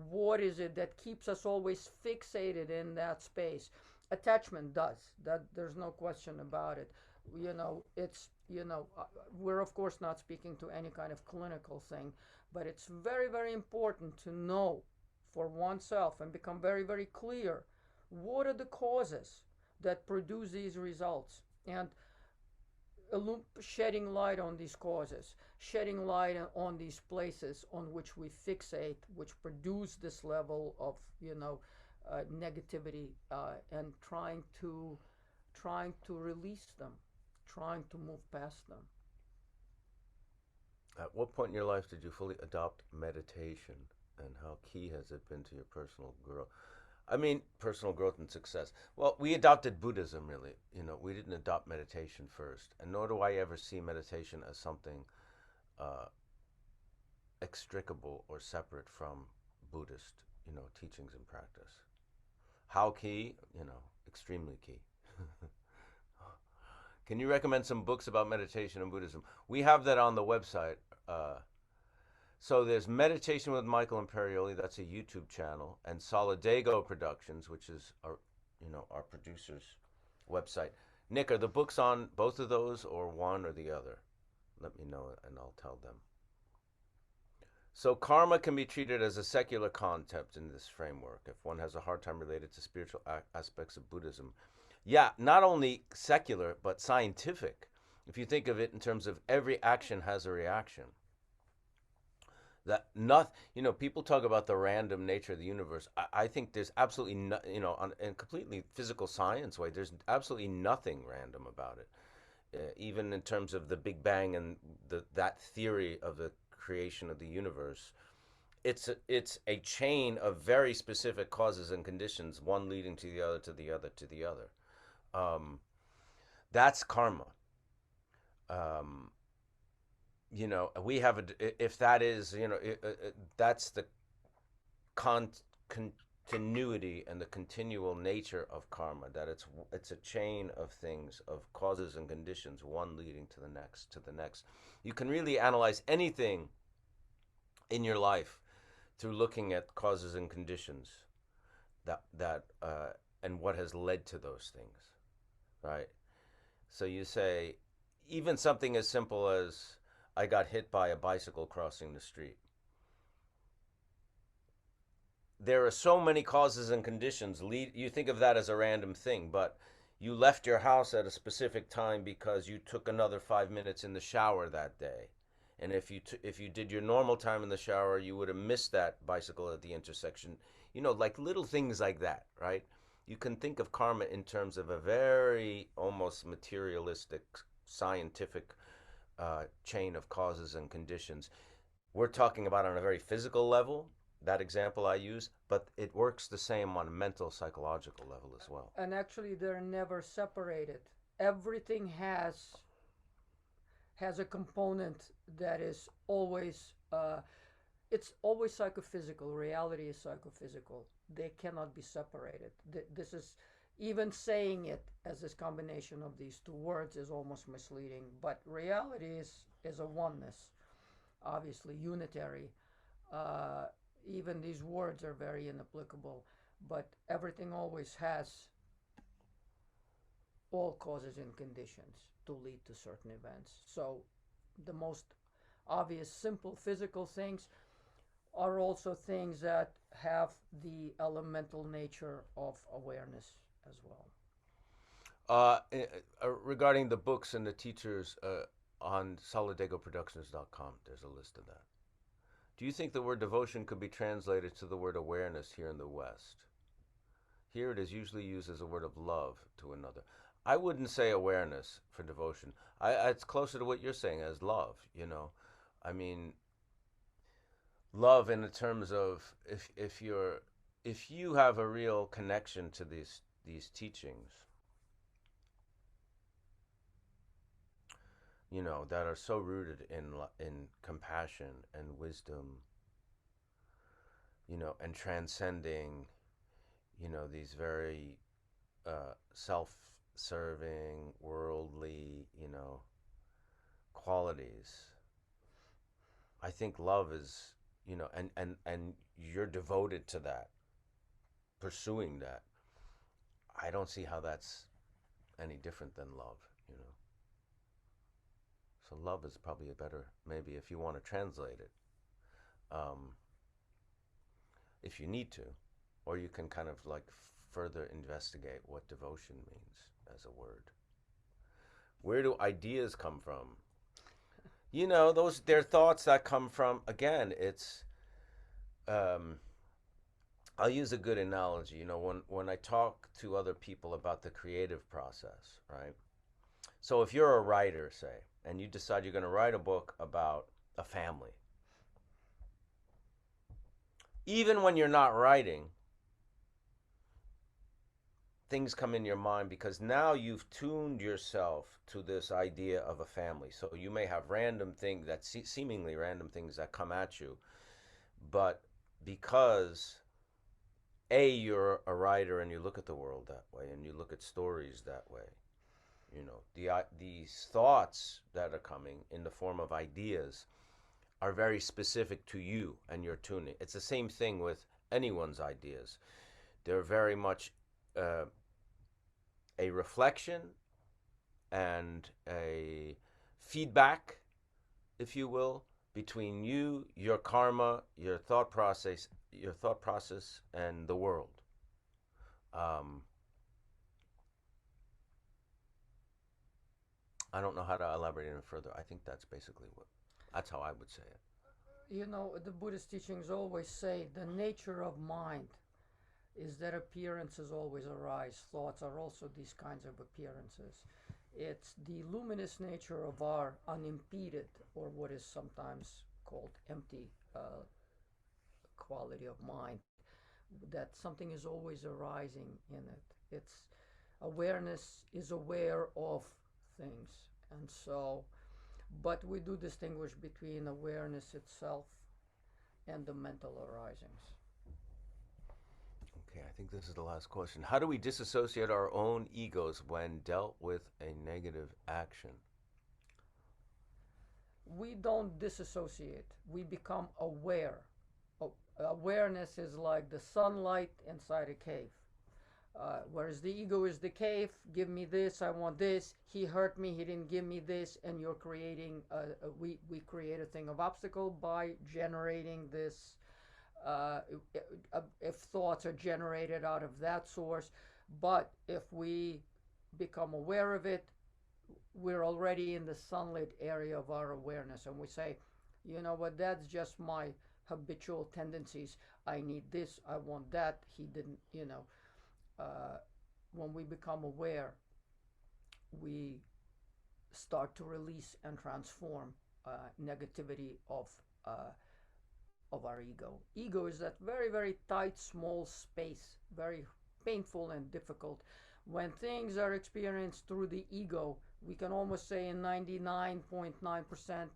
What is it that keeps us always fixated in that space? Attachment does that. There's no question about it. it's, we're of course not speaking to any kind of clinical thing, but it's very, very important to know for oneself and become very, very clear what are the causes that produce these results, and shedding light on these causes, shedding light on these places on which we fixate, which produce this level of, negativity, and trying to release them, trying to move past them. At what point in your life did you fully adopt meditation, and how key has it been to your personal growth? I mean, personal growth and success. Well, we adopted Buddhism, really. We didn't adopt meditation first, and nor do I ever see meditation as something uh, extricable or separate from Buddhist, teachings and practice. How key? Extremely key. Can you recommend some books about meditation and Buddhism? We have that on the website. So there's Meditation with Michael Imperioli. That's a YouTube channel, and Solidago Productions, which is our producer's website. Nick, are the books on both of those, or one or the other? Let me know, and I'll tell them. So karma can be treated as a secular concept in this framework if one has a hard time related to spiritual aspects of Buddhism. Yeah, not only secular, but scientific. If you think of it in terms of every action has a reaction. That not, people talk about the random nature of the universe. I think there's absolutely no, in completely physical science way, there's absolutely nothing random about it. Even in terms of the Big Bang and that theory of the creation of the universe, it's a chain of very specific causes and conditions, one leading to the other, to the other, to the other. That's karma. Um, we have if that is, that's the continuity and the continual nature of karma. That it's a chain of things, of causes and conditions, one leading to the next, to the next. You can really analyze anything in your life through looking at causes and conditions that and what has led to those things, right? So you say, even something as simple as I got hit by a bicycle crossing the street. There are so many causes and conditions. You think of that as a random thing, but you left your house at a specific time because you took another 5 minutes in the shower that day. And if you did your normal time in the shower, you would have missed that bicycle at the intersection. Like little things like that, right? You can think of karma in terms of a very almost materialistic, scientific chain of causes and conditions. We're talking about on a very physical level, that example I use, but it works the same on a mental, psychological level as well. And actually, they're never separated. Everything has a component that is always it's always psychophysical. Reality is psychophysical. They cannot be separated. This is, even saying it as this combination of these two words is almost misleading, but reality is a oneness, obviously unitary. Even these words are very inapplicable, but everything always has all causes and conditions to lead to certain events. So the most obvious, simple physical things are also things that have the elemental nature of awareness as well. Regarding the books and the teachers, on solidagoproductions.com, there's a list of that. Do you think the word devotion could be translated to the word awareness here in the West? Here it is usually used as a word of love to another. I wouldn't say awareness for devotion. It's closer to what you're saying as love, I mean, love in the terms of if you have a real connection to these teachings, that are so rooted in compassion and wisdom, and transcending, these very self-serving, worldly, qualities. I think love is, and you're devoted to that, pursuing that. I don't see how that's any different than love. So love is probably a better, maybe if you want to translate it, um, if you need to, or you can kind of like further investigate what devotion means as a word. Where do ideas come from? You know, they're thoughts that come from, again, it's, um, I'll use a good analogy. You know, when I talk to other people about the creative process, right? So if you're a writer, say, and you decide you're going to write a book about a family, even when you're not writing, things come in your mind because now you've tuned yourself to this idea of a family. So you may have random things that seemingly random things that come at you, but because you're a writer and you look at the world that way and you look at stories that way, you know, these thoughts that are coming in the form of ideas are very specific to you and your tuning. It's the same thing with anyone's ideas. They're very much a reflection and a feedback, if you will, between you, your karma, your thought process, and the world. I don't know how to elaborate any further. I think that's how I would say it. You know, the Buddhist teachings always say the nature of mind is that appearances always arise. Thoughts are also these kinds of appearances. It's the luminous nature of our unimpeded, or what is sometimes called empty, quality of mind, that something is always arising in it. It's awareness is aware of things. And so, but we do distinguish between awareness itself and the mental arisings. Okay, I think this is the last question. How do we disassociate our own egos when dealt with a negative action? We don't disassociate, we become aware. Awareness is like the sunlight inside a cave. Whereas the ego is the cave, give me this, I want this, he hurt me, he didn't give me this, and you're creating, we create a thing of obstacle by generating this, if thoughts are generated out of that source. But if we become aware of it, we're already in the sunlit area of our awareness, and we say, you know what, that's just my habitual tendencies. I need this, I want that, he didn't, you know. When we become aware, we start to release and transform negativity of our ego. Ego is that very, very tight, small space, very painful and difficult. When things are experienced through the ego, we can almost say in 99.9%,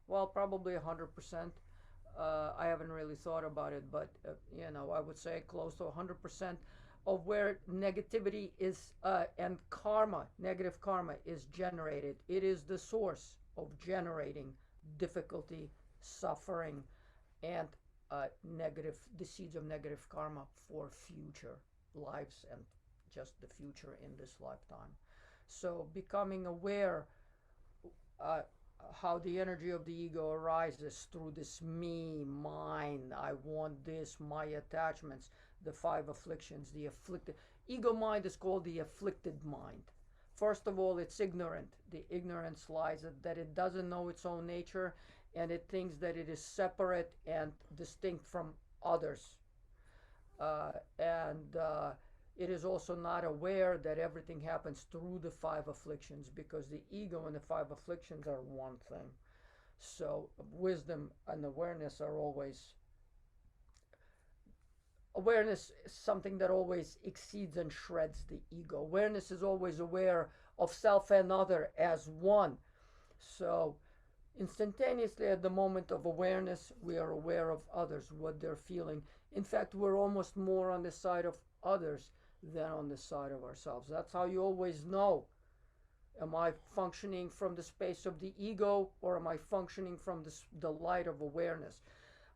well, probably 100%. I haven't really thought about it, but you know, I would say close to 100% of where negativity is and karma, negative karma, is generated. It is the source of generating difficulty, suffering, and the seeds of negative karma for future lives and just the future in this lifetime. So becoming aware how the energy of the ego arises through this me, mine, I want this, my attachments, the five afflictions, the afflicted. Ego mind is called the afflicted mind. First of all, it's ignorant. The ignorance lies that it doesn't know its own nature, and it thinks that it is separate and distinct from others. And it is also not aware that everything happens through the five afflictions, because the ego and the five afflictions are one thing. So wisdom and awareness are always, awareness is something that always exceeds and shreds the ego. Awareness is always aware of self and other as one. So instantaneously at the moment of awareness, we are aware of others, what they're feeling. In fact, we're almost more on the side of others than on the side of ourselves. That's how you always know. Am I functioning from the space of the ego, or am I functioning from the light of awareness?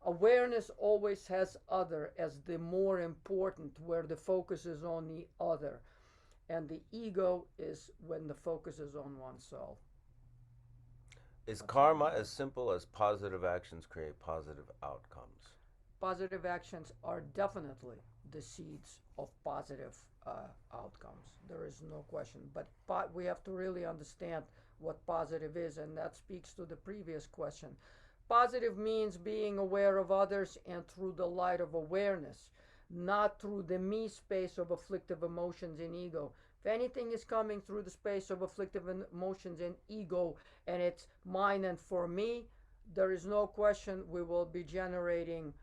Awareness always has other as the more important, where the focus is on the other. And the ego is when the focus is on oneself. Is That's all karma it as is. simple as positive actions create positive outcomes? Positive actions are definitely the seeds of positive outcomes. There is no question. But we have to really understand what positive is, and that speaks to the previous question. Positive means being aware of others and through the light of awareness, not through the me space of afflictive emotions and ego. If anything is coming through the space of afflictive emotions and ego, and it's mine and for me, there is no question we will be generating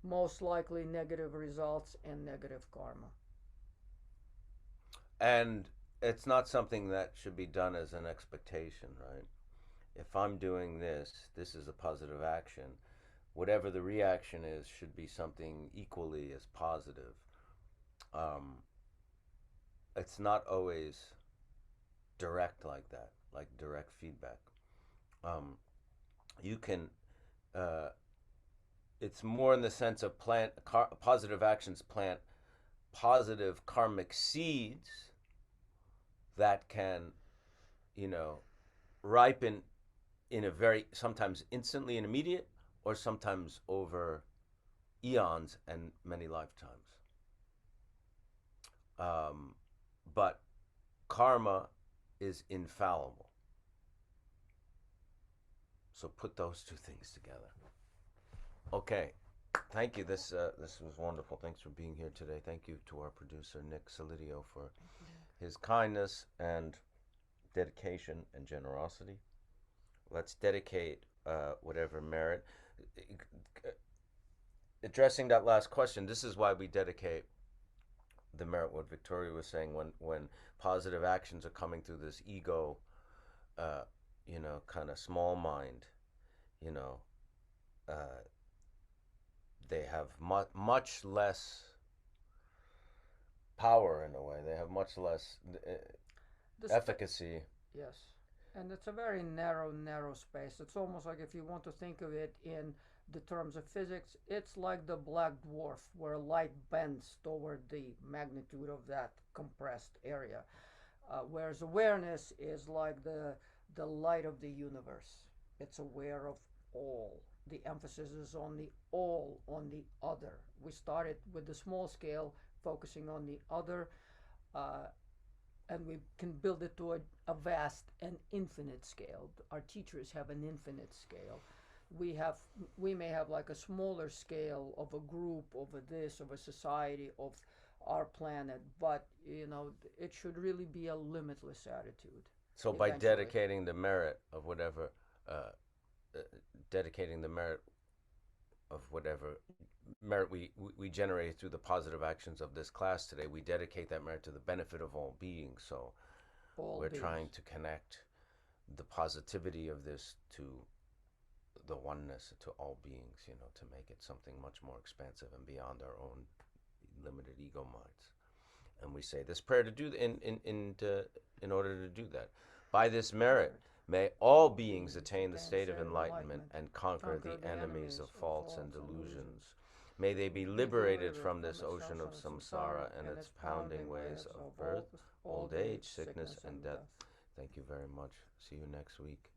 most likely negative results and negative karma. And it's not something that should be done as an expectation, right? If I'm doing this, this is a positive action. Whatever the reaction is should be something equally as positive. Um, it's not always direct like that, like direct feedback. Um, you can, uh, it's more in the sense of positive actions plant positive karmic seeds that can, you know, ripen in a very sometimes instantly and immediate, or sometimes over eons and many lifetimes. Um, but karma is infallible. So put those two things together. Okay. Thank you. This was wonderful. Thanks for being here today. Thank you to our producer Nick Solidio for his kindness and dedication and generosity. Let's dedicate whatever merit. Addressing that last question, this is why we dedicate the merit. What Victoria was saying, when positive actions are coming through this ego, uh, kind of small mind, you know, uh, they have much less power in a way. They have much less efficacy. Yes. And it's a very narrow, narrow space. It's almost like if you want to think of it in the terms of physics, it's like the black dwarf where light bends toward the magnitude of that compressed area. Whereas awareness is like the light of the universe. It's aware of all. The emphasis is on the all, on the other. We started with the small scale, focusing on the other, uh, and we can build it to a vast and infinite scale. Our teachers have an infinite scale. We have we may have like a smaller scale of a group, of a this, of a society, of our planet, but it should really be a limitless attitude So by eventually. dedicating the merit of whatever, uh, uh, dedicating the merit of whatever merit we generated through the positive actions of this class today, we dedicate that merit to the benefit of all beings. So All we're trying beings. to connect the positivity of this to the oneness, to all beings, to make it something much more expansive and beyond our own limited ego minds. And we say this prayer to do in order to do that. By this merit, Merit. may all All beings beings attain the attain the state of state of enlightenment enlightenment, and conquer conquer the the enemies enemies of of faults and faults and delusions. illusions. May they be Be liberated liberated from from this this ocean of ocean of samsara samsara and and its its pounding pounding waves waves of of birth, old old age, age, sickness, sickness, and and death. death. Thank you very much. See you next week.